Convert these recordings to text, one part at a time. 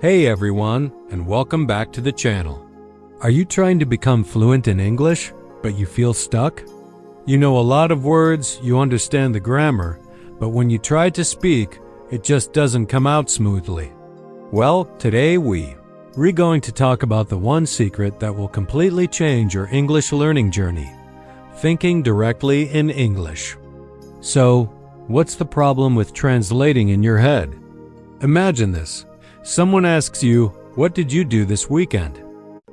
Hey everyone, and welcome back to the channel. Are you trying to become fluent in English, but you feel stuck? You know a lot of words, you understand the grammar, but when you try to speak, it just doesn't come out smoothly. Well, today we're going to talk about the one secret that will completely change your English learning journey: thinking directly in English. So, what's the problem with translating in your head? Imagine this. Someone asks you, "What did you do this weekend?"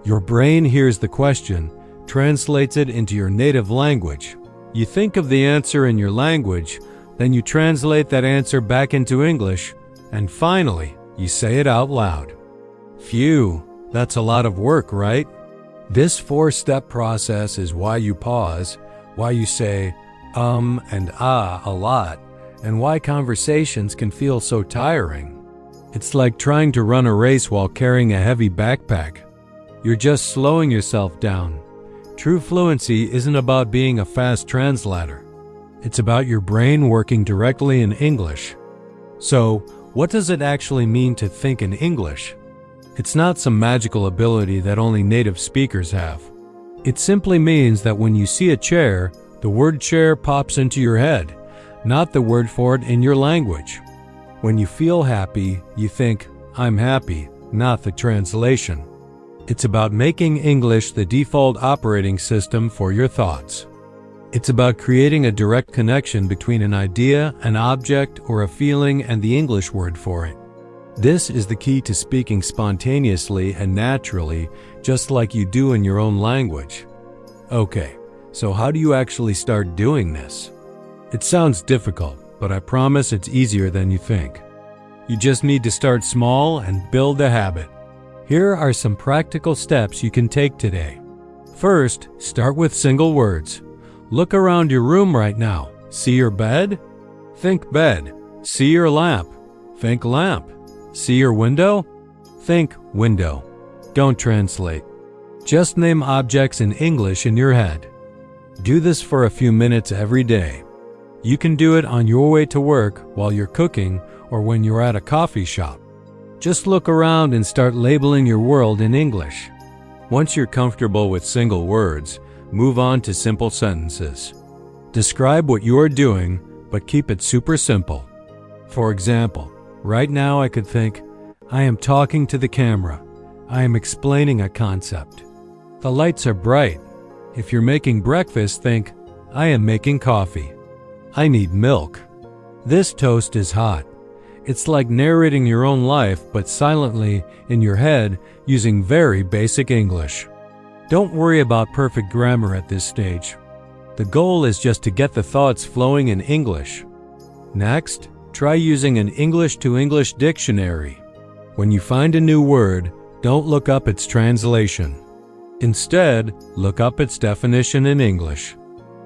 Your brain hears the question, translates it into your native language. You think of the answer in your language, then you translate that answer back into English, and finally, you say it out loud. Phew, that's a lot of work, right? This four-step process is why you pause, why you say and a lot, and why conversations can feel so tiring. It's like trying to run a race while carrying a heavy backpack. You're just slowing yourself down. True fluency isn't about being a fast translator. It's about your brain working directly in English. So, what does it actually mean to think in English? It's not some magical ability that only native speakers have. It simply means that when you see a chair, the word chair pops into your head, not the word for it in your language. When you feel happy, you think, "I'm happy," not the translation. It's about making English the default operating system for your thoughts. It's about creating a direct connection between an idea, an object, or a feeling and the English word for it. This is the key to speaking spontaneously and naturally, just like you do in your own language. Okay, so how do you actually start doing this? It sounds difficult, but I promise it's easier than you think. You just need to start small and build a habit. Here are some practical steps you can take today. First, start with single words. Look around your room right now. See your bed? Think bed. See your lamp? Think lamp. See your window? Think window. Don't translate. Just name objects in English in your head. Do this for a few minutes every day. You can do it on your way to work, while you're cooking, or when you're at a coffee shop. Just look around and start labeling your world in English. Once you're comfortable with single words, move on to simple sentences. Describe what you are doing, but keep it super simple. For example, right now I could think, "I am talking to the camera. I am explaining a concept. The lights are bright." If you're making breakfast, think, "I am making coffee. I need milk. This toast is hot." It's like narrating your own life, but silently, in your head, using very basic English. Don't worry about perfect grammar at this stage. The goal is just to get the thoughts flowing in English. Next, try using an English-to-English dictionary. When you find a new word, don't look up its translation. Instead, look up its definition in English.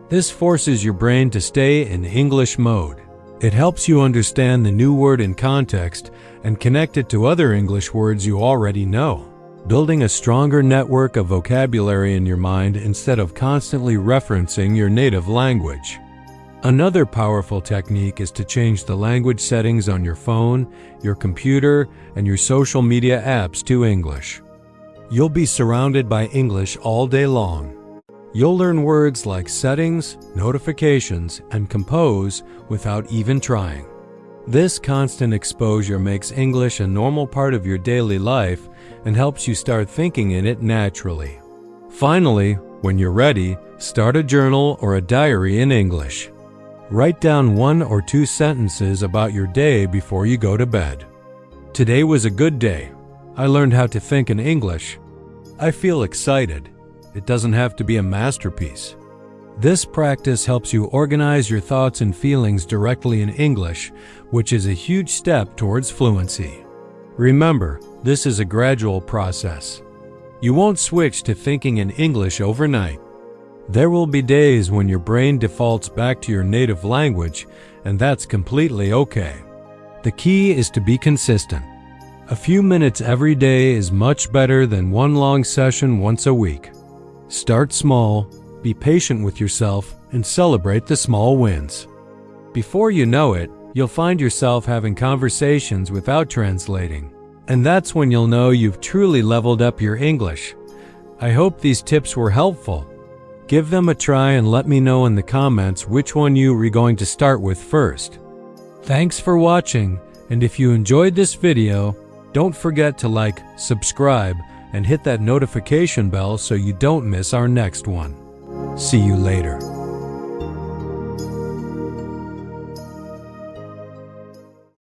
This forces your brain to stay in English mode. It helps you understand the new word in context and connect it to other English words you already know, building a stronger network of vocabulary in your mind instead of constantly referencing your native language. Another powerful technique is to change the language settings on your phone, your computer, and your social media apps to English. You'll be surrounded by English all day long. You'll learn words like settings, notifications, and compose without even trying. This constant exposure makes English a normal part of your daily life and helps you start thinking in it naturally. Finally, when you're ready, start a journal or a diary in English. Write down 1 or 2 sentences about your day before you go to bed. "Today was a good day. I learned how to think in English. I feel excited." It doesn't have to be a masterpiece. This practice helps you organize your thoughts and feelings directly in English, which is a huge step towards fluency. Remember, this is a gradual process. You won't switch to thinking in English overnight. There will be days when your brain defaults back to your native language, and that's completely okay. The key is to be consistent. A few minutes every day is much better than one long session once a week. Start small, be patient with yourself, and celebrate the small wins. Before you know it, you'll find yourself having conversations without translating, And that's when you'll know you've truly leveled up your English. I hope these tips were helpful. Give them a try and let me know in the comments which one you are going to start with first. Thanks for watching, and if you enjoyed this video, don't forget to like, subscribe, and hit that notification bell so you don't miss our next one. See you later.